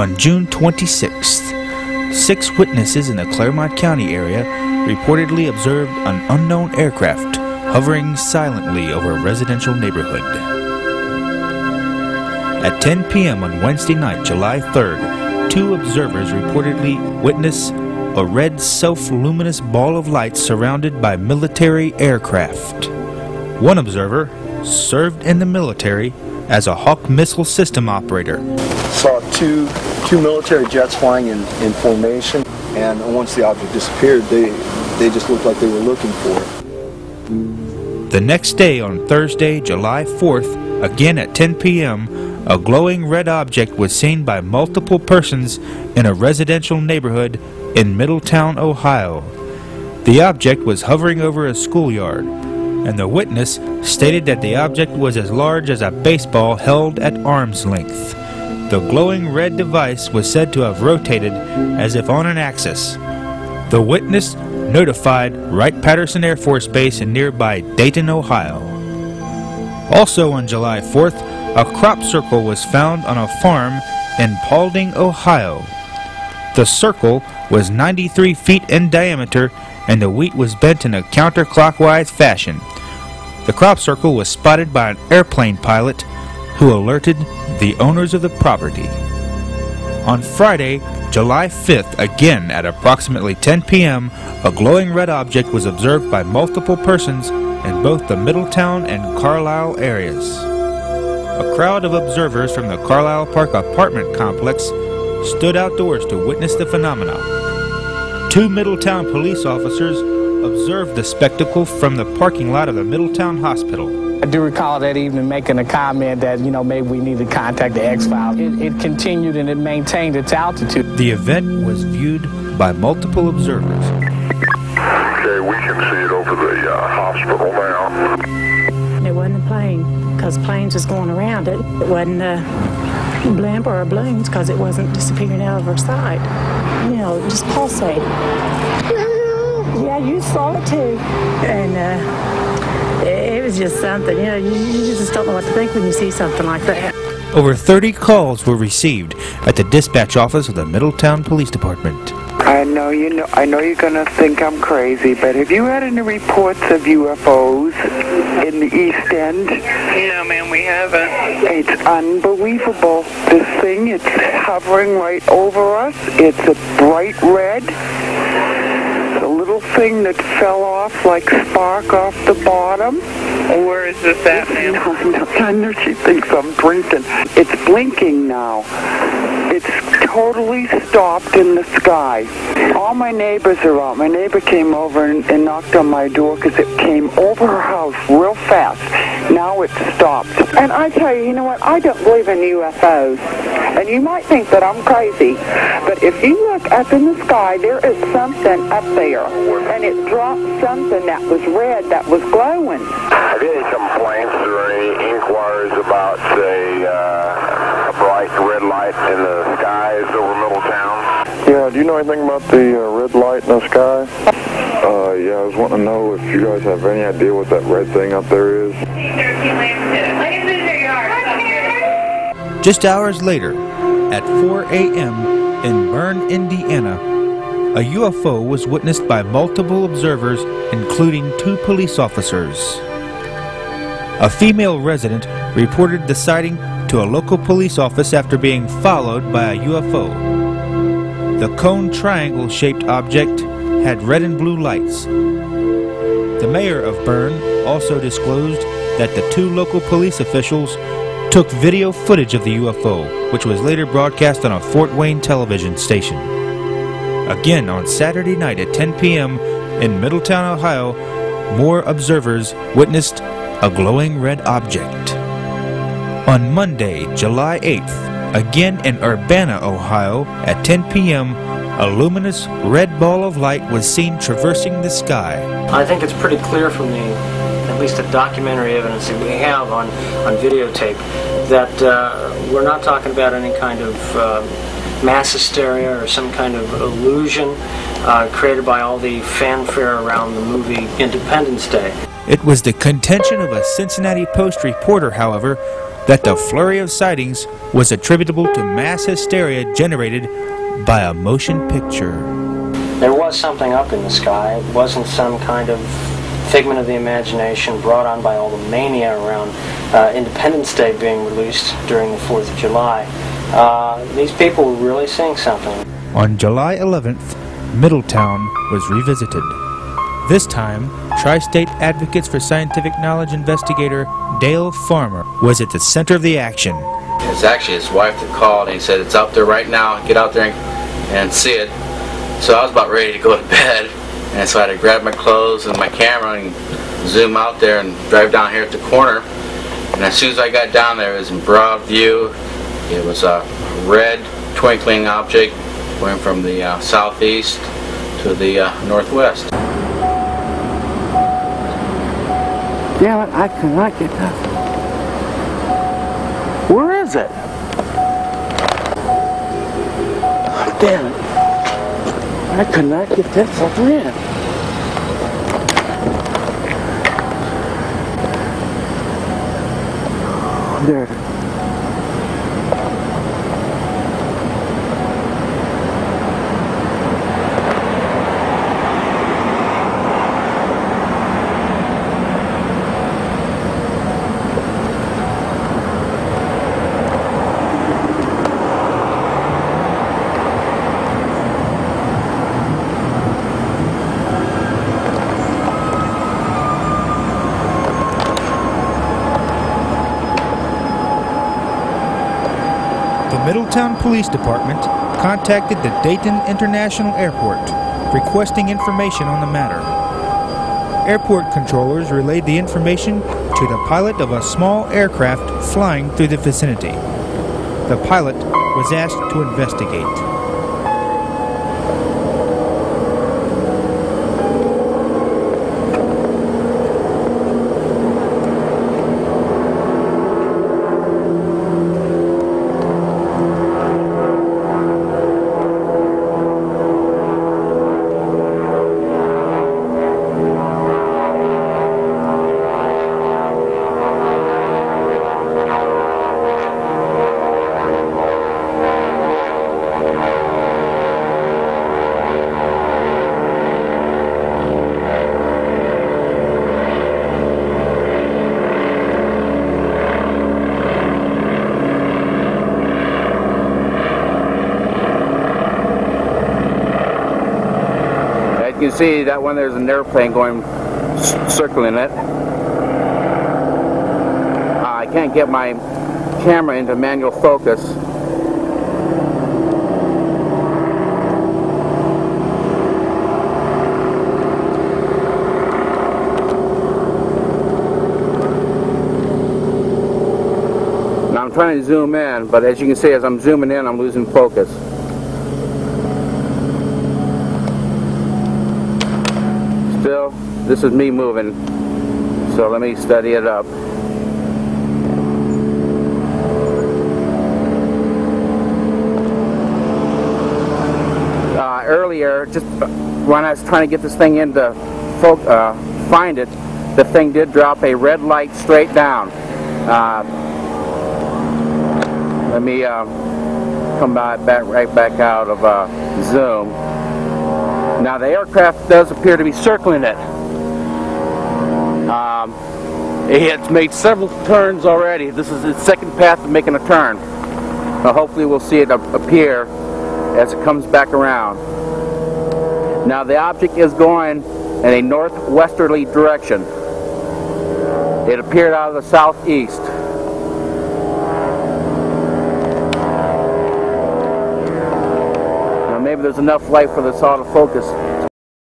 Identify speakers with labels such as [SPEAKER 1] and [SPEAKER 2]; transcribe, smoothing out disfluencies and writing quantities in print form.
[SPEAKER 1] On June 26th, 6 witnesses in the Claremont County area reportedly observed an unknown aircraft hovering silently over a residential neighborhood. At 10 p.m. on Wednesday night, July 3rd, 2 observers reportedly witnessed a red self-luminous ball of light surrounded by military aircraft. One observer served in the military as a Hawk missile system operator.
[SPEAKER 2] Saw two military jets flying in formation, and once the object disappeared, they just looked like they were looking for it.
[SPEAKER 1] The next day, on Thursday, July 4th, again at 10 p.m., a glowing red object was seen by multiple persons in a residential neighborhood in Middletown, Ohio. The object was hovering over a schoolyard, and the witness stated that the object was as large as a baseball held at arm's length. The glowing red device was said to have rotated as if on an axis. The witness notified Wright-Patterson Air Force Base in nearby Dayton, Ohio. Also on July 4th, a crop circle was found on a farm in Paulding, Ohio. The circle was 93 feet in diameter, and the wheat was bent in a counterclockwise fashion. The crop circle was spotted by an airplane pilot who alerted the owners of the property. On Friday, July 5th, again at approximately 10 p.m., a glowing red object was observed by multiple persons in both the Middletown and Carlisle areas. A crowd of observers from the Carlisle Park apartment complex stood outdoors to witness the phenomena. 2 Middletown police officers observed the spectacle from the parking lot of the Middletown Hospital.
[SPEAKER 3] I do recall that evening making a comment that, maybe we need to contact the X-Files. It continued and it maintained its altitude.
[SPEAKER 1] The event was viewed by multiple observers.
[SPEAKER 4] Okay, we can see it over the hospital now.
[SPEAKER 5] It wasn't a plane, because planes was going around it. It wasn't a blimp or a balloons, because it wasn't disappearing out of our sight. Just pulsating. Yeah, you saw it too. And it was just something, you just don't know what to think when you see something like that.
[SPEAKER 1] Over 30 calls were received at the dispatch office of the Middletown Police Department.
[SPEAKER 6] I know you're gonna think I'm crazy, but have you had any reports of UFOs in the East End?
[SPEAKER 7] No, ma'am, we haven't.
[SPEAKER 6] It's unbelievable. This thing, it's hovering right over us. It's a bright red. It's a little thing that fell off like spark off the bottom.
[SPEAKER 7] Where is this at, ma'am?
[SPEAKER 6] I know she thinks I'm drinking. It's blinking now. It's totally stopped in the sky. All my neighbors are out. My neighbor came over and knocked on my door because it came over her house real fast. Now it's stopped.
[SPEAKER 8] And I tell you, you know what? I don't believe in UFOs. And you might think that I'm crazy. But if you look up in the sky, there is something up there. And it dropped something that was red, that was glowing.
[SPEAKER 4] Have you any complaints or any inquiries about, say, a bright red light in the skies over Middletown?
[SPEAKER 9] Yeah, do you know anything about the red light in the sky? Yeah, I was wanting to know if you guys have any idea what that red thing up there is.
[SPEAKER 1] Just hours later, at 4 a.m. in Bern, Indiana, a UFO was witnessed by multiple observers, including 2 police officers. A female resident reported the sighting to a local police office after being followed by a UFO. The cone triangle-shaped object had red and blue lights. The mayor of Bern also disclosed that the 2 local police officials took video footage of the UFO, which was later broadcast on a Fort Wayne television station. Again, on Saturday night at 10 p.m. in Middletown, Ohio, more observers witnessed a glowing red object. On Monday, July 8th, again in Urbana, Ohio, at 10 p.m., a luminous red ball of light was seen traversing the sky.
[SPEAKER 10] I think it's pretty clear from at least the documentary evidence that we have on videotape, that we're not talking about any kind of mass hysteria or some kind of illusion created by all the fanfare around the movie Independence Day.
[SPEAKER 1] It was the contention of a Cincinnati Post reporter, however, that the flurry of sightings was attributable to mass hysteria generated by a motion picture.
[SPEAKER 10] There was something up in the sky. It wasn't some kind of figment of the imagination brought on by all the mania around Independence Day being released during the 4th of July. These people were really seeing something.
[SPEAKER 1] On July 11th, Middletown was revisited. This time, Tri-State Advocates for Scientific Knowledge investigator Dale Farmer was at the center of the action.
[SPEAKER 11] It's actually his wife that called and he said, "It's out there right now, get out there and see it." So I was about ready to go to bed, and so I had to grab my clothes and my camera and zoom out there and drive down here at the corner. And as soon as I got down there, it was in broad view. It was a red twinkling object going from the southeast to the northwest.
[SPEAKER 6] Damn it, I cannot get that. Where is it? Damn it. I could not get that sucker in. There it is.
[SPEAKER 1] The Middletown Police Department contacted the Dayton International Airport, requesting information on the matter. Airport controllers relayed the information to the pilot of a small aircraft flying through the vicinity. The pilot was asked to investigate.
[SPEAKER 12] You can see that one, there's an airplane going circling it. I can't get my camera into manual focus. Now I'm trying to zoom in, but as you can see, as I'm zooming in, I'm losing focus. Still, this is me moving, so let me steady it up. Earlier, just when I was trying to get this thing into find it, the thing did drop a red light straight down. Let me come right back out of zoom. Now the aircraft does appear to be circling it. It's made several turns already. This is its second path of making a turn. Now hopefully we'll see it appear as it comes back around. Now the object is going in a northwesterly direction. It appeared out of the southeast. Now maybe there's enough light for this autofocus